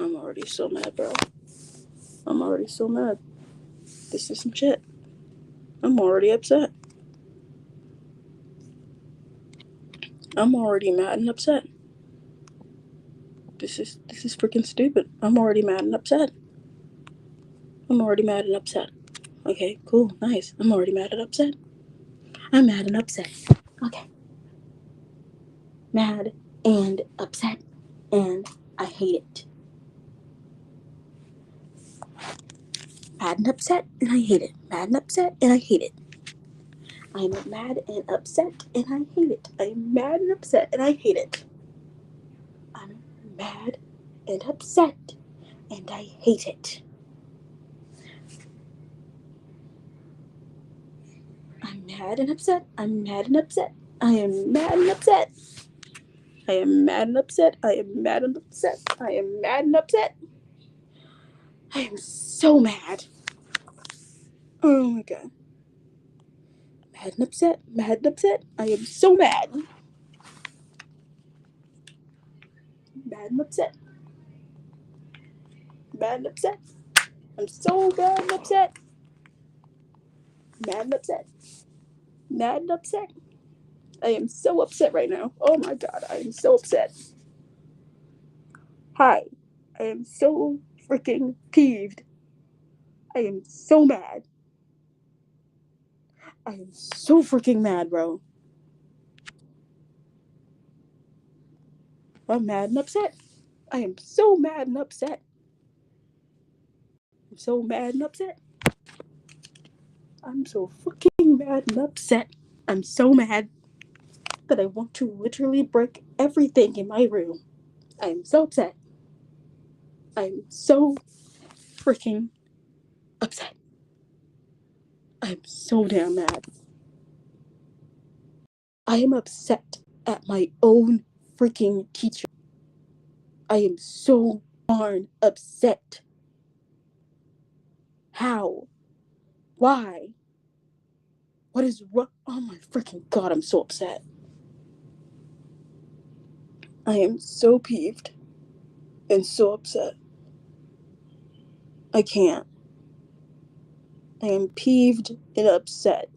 I'm already so mad, bro. I'm already so mad. This is some shit. I'm already upset. I'm already mad and upset. This is freaking stupid. I'm already mad and upset. I'm already mad and upset. Okay, cool, nice. I'm already mad and upset. I'm mad and upset. Okay. Mad and upset. And I hate it. Mad and upset and I hate it. Mad and upset and I hate it. I'm mad and upset and I hate it. I'm mad and upset and I hate it. I'm mad and upset and I hate it. I'm mad and upset. I'm mad and upset. I am mad and upset. I am mad and upset. I am mad and upset. I am mad and upset. I am so mad. Oh my god. Mad and upset. Mad and upset. I am so mad. Mad and upset. Mad and upset. I'm so mad and upset. Mad and upset. Mad and upset. I am so upset right now. Oh my god, I am so upset. Hi. I am so freaking peeved. I am so mad. I am so freaking mad, bro. I'm mad and upset. I am so mad and upset. I'm so mad and upset. I'm so fucking mad and upset. I'm so mad that I want to literally break everything in my room. I'm so upset. I'm so freaking upset. I'm so damn mad. I am upset at my own freaking teacher. I am so darn upset. How? Why? What is wrong? Oh my freaking god, I'm so upset. I am so peeved and so upset. I can't. I am peeved and upset.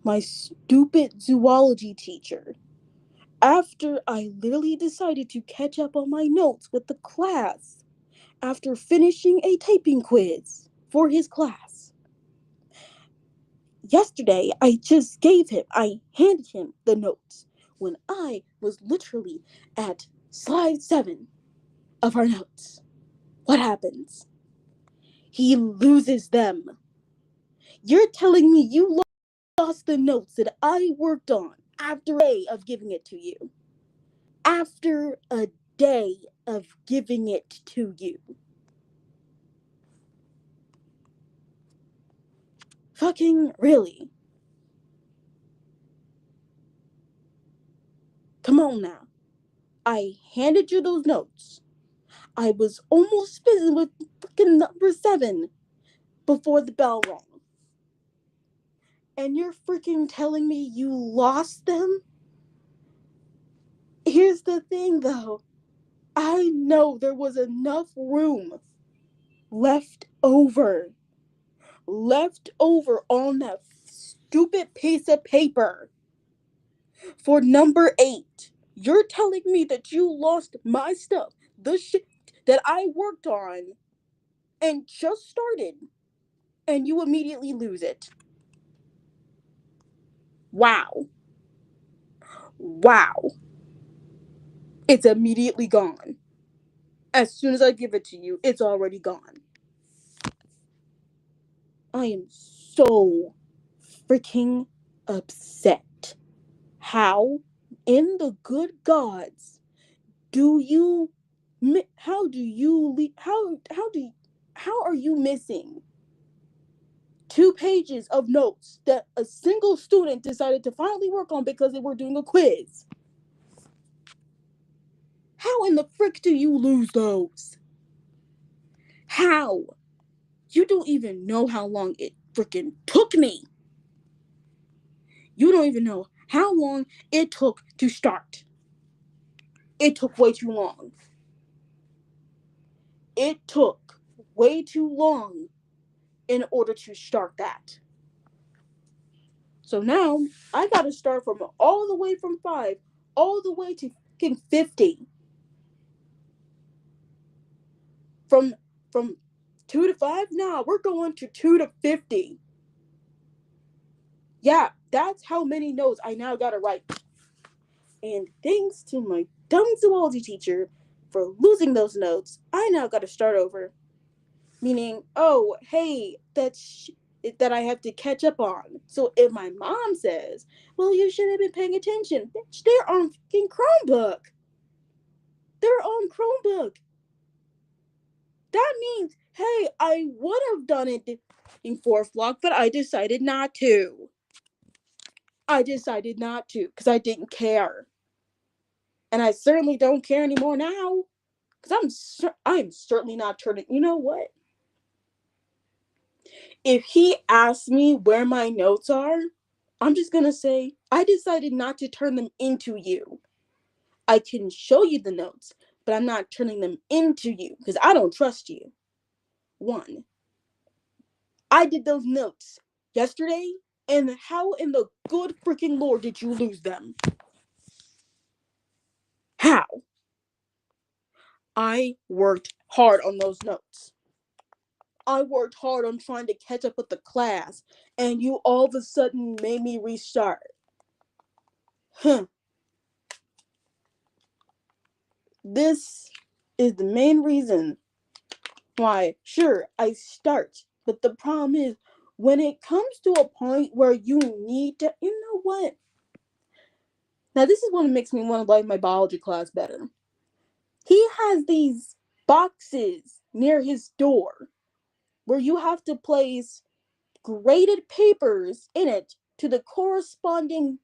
My stupid zoology teacher, after I literally decided to catch up on my notes with the class, after finishing a typing quiz for his class, yesterday I handed him the notes when I was literally at slide 7 of our notes. What happens? He loses them. You're telling me you lost the notes that I worked on after a day of giving it to you? After a day of giving it to you. Fucking really? Come on now. I handed you those notes. I was almost finished with freaking number 7 before the bell rang. And you're freaking telling me you lost them? Here's the thing though. I know there was enough room left over on that stupid piece of paper for number 8. You're telling me that you lost my stuff, the shit that I worked on and just started, and you immediately lose it. Wow. Wow. It's immediately gone. As soon as I give it to you, it's already gone. I am so freaking upset. How in the good gods do you how do you how are you missing 2 pages of notes that a single student decided to finally work on because they were doing a quiz? How in the frick do you lose those? How? You don't even know how long it freaking took me. You don't even know how long it took to start. It took way too long. it took way too long in order to start that. So now I gotta start from all the way from 5 all the way to fucking 50. From 2 to 5? Nah, we're going to 2 to 50. Yeah, that's how many notes I now gotta write. And thanks to my dumb zoology teacher for losing those notes, I now gotta start over. Meaning, oh, hey, that I have to catch up on. So if my mom says, well, you should have been paying attention, bitch, they're on fucking Chromebook. They're on Chromebook. That means, hey, I would have done it in 4th block, but I decided not to. Because I didn't care. And I certainly don't care anymore now. Because I'm certainly not turning. You know what? If he asks me where my notes are, I'm just going to say, I decided not to turn them into you. I can show you the notes, but I'm not turning them into you because I don't trust you. 1. I did those notes yesterday, and how in the good freaking Lord did you lose them? How? I worked hard on those notes. I worked hard on trying to catch up with the class, and you all of a sudden made me restart. This is the main reason why, sure, I start, but the problem is, when it comes to a point where you need to, you know what? Now, this is what makes me want to like my biology class better. He has these boxes near his door where you have to place graded papers in it to the corresponding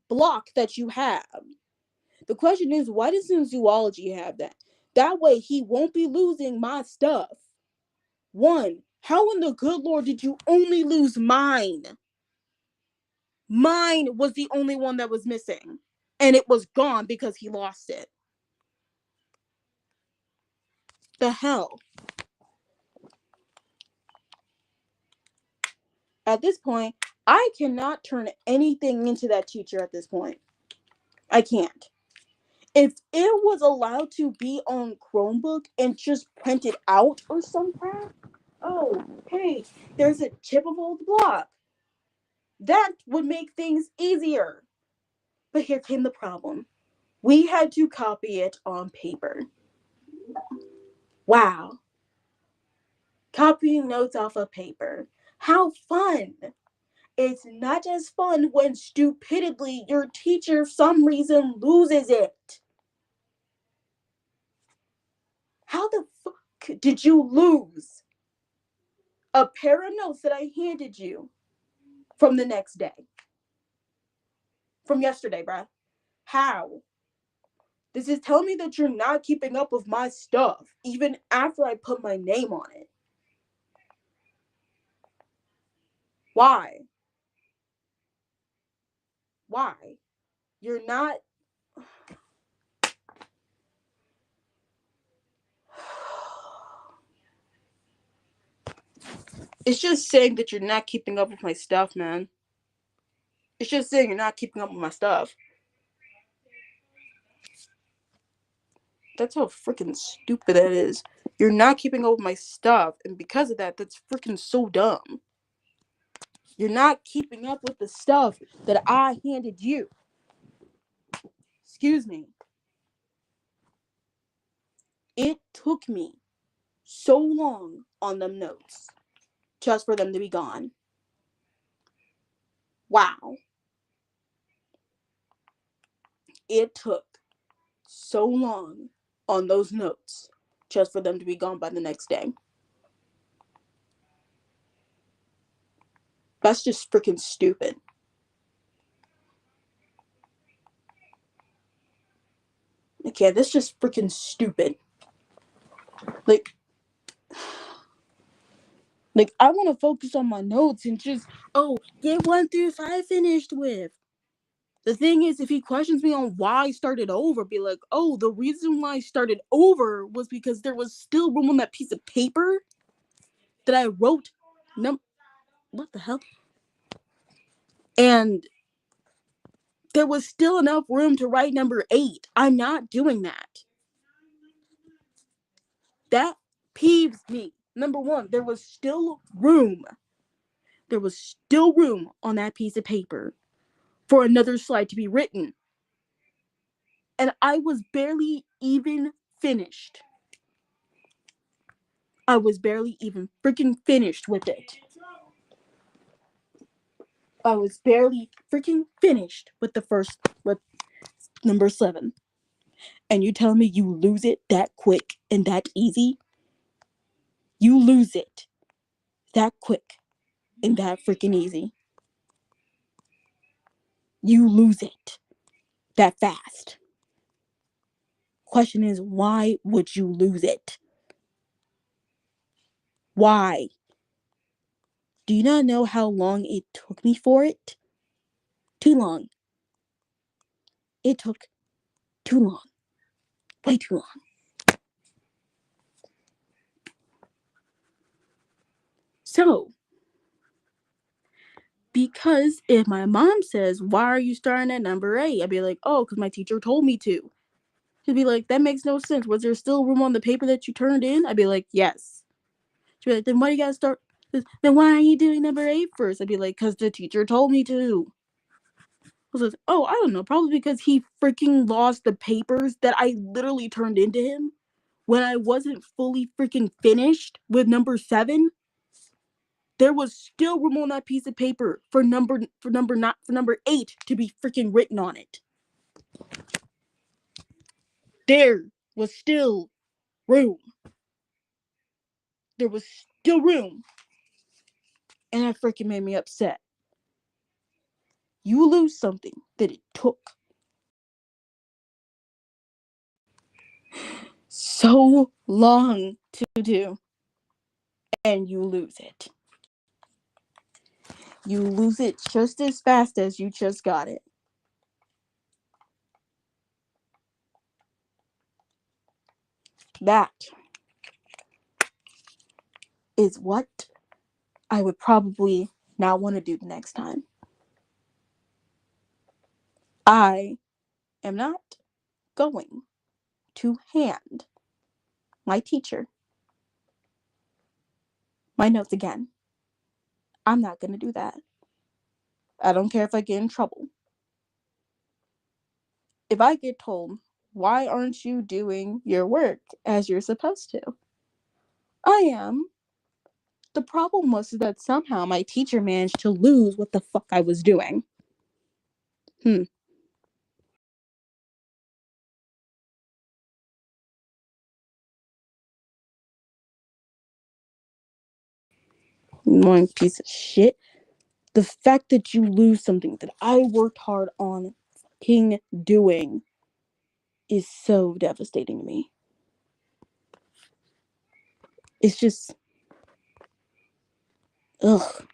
block that you have. The question is, why doesn't zoology have that? That way he won't be losing my stuff. 1, how in the good Lord did you only lose mine? Mine was the only one that was missing. And it was gone because he lost it. The hell? At this point, I cannot turn anything into that teacher at this point. I can't. If it was allowed to be on Chromebook and just printed out or some crap, oh, hey, there's a chippable block. That would make things easier. But here came the problem. We had to copy it on paper. Wow. Copying notes off of paper. How fun! It's not as fun when stupidly your teacher for some reason loses it. How the fuck did you lose a pair of notes that I handed you from the next day? From yesterday, bruh. How? This is telling me that you're not keeping up with my stuff, even after I put my name on it. Why? Why? You're not. It's just saying that you're not keeping up with my stuff, man. It's just saying you're not keeping up with my stuff. That's how freaking stupid that is. You're not keeping up with my stuff, and because of that, that's freaking so dumb. You're not keeping up with the stuff that I handed you. Excuse me. It took me so long on them notes just for them to be gone. Wow. It took so long on those notes just for them to be gone by the next day. That's just freaking stupid. Okay, that's just freaking stupid. Like, I want to focus on my notes and just, get 1 through 5 finished with. The thing is, if he questions me on why I started over, be like, oh, the reason why I started over was because there was still room on that piece of paper that I wrote. What the hell? And there was still enough room to write number 8. I'm not doing that. That peeves me. Number 1, there was still room. There was still room on that piece of paper for another slide to be written. And I was barely even finished. I was barely even freaking finished with it. I was barely freaking finished with number 7. And you tell me you lose it that quick and that easy? You lose it that quick and that freaking easy. You lose it that fast. Question is, why would you lose it? Why? Do you not know how long it took me for it? Too long. It took too long. Way too long. So, because if my mom says, why are you starting at number 8? I'd be like, oh, because my teacher told me to. She'd be like, that makes no sense. Was there still room on the paper that you turned in? I'd be like, yes. She'd be like, then why do you gotta start? Then why are you doing number 8 first? I'd be like, because the teacher told me to. I was like, oh, I don't know. Probably because he freaking lost the papers that I literally turned into him when I wasn't fully freaking finished with number 7. There was still room on that piece of paper for number 8 to be freaking written on it. There was still room. There was still room. And that freaking made me upset. You lose something that it took so long to do, and you lose it. You lose it just as fast as you just got it. That is what I would probably not want to do the next time. I am not going to hand my teacher my notes again. I'm not going to do that. I don't care if I get in trouble. If I get told, why aren't you doing your work as you're supposed to? I am. The problem was that somehow my teacher managed to lose what the fuck I was doing. Annoying piece of shit. The fact that you lose something that I worked hard on fucking doing is so devastating to me. It's just, ugh.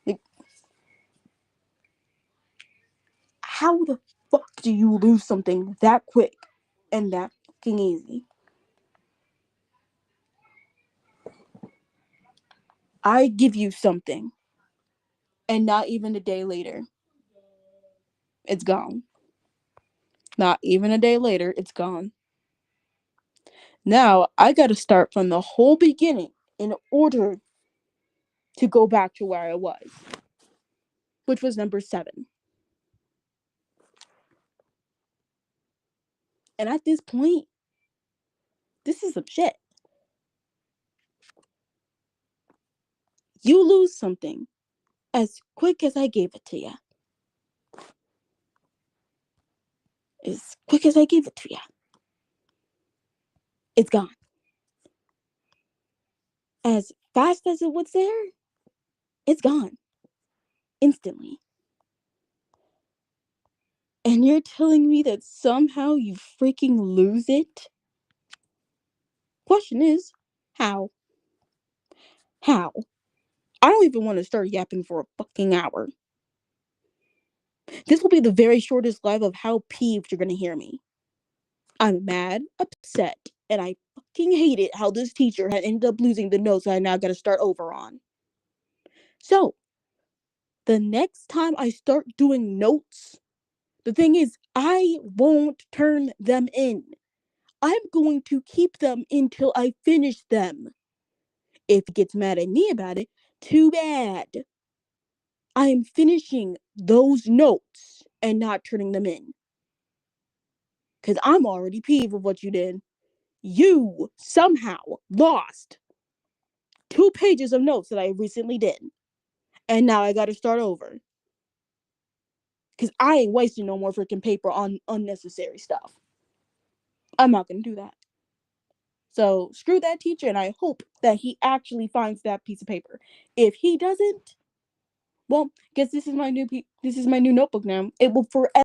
Like, how the fuck do you lose something that quick and that fucking easy? I give you something, and not even a day later, it's gone. Not even a day later, it's gone. Now I gotta start from the whole beginning in order to go back to where I was, which was number 7. And at this point, this is some shit. You lose something as quick as I gave it to you. As quick as I gave it to you, it's gone. As fast as it was there, it's gone. Instantly. And you're telling me that somehow you freaking lose it? Question is, how? How? I don't even want to start yapping for a fucking hour. This will be the very shortest live of how peeved you're gonna hear me. I'm mad, upset, and I fucking hate it how this teacher had ended up losing the notes that I now gotta start over on. So, the next time I start doing notes, the thing is, I won't turn them in. I'm going to keep them until I finish them. If he gets mad at me about it, too bad. I am finishing those notes and not turning them in. Because I'm already peeved with what you did. You somehow lost 2 pages of notes that I recently did. And now I gotta start over. Because I ain't wasting no more freaking paper on unnecessary stuff. I'm not gonna do that. So screw that teacher, and I hope that he actually finds that piece of paper. If he doesn't, well, guess this is my new notebook now. It will forever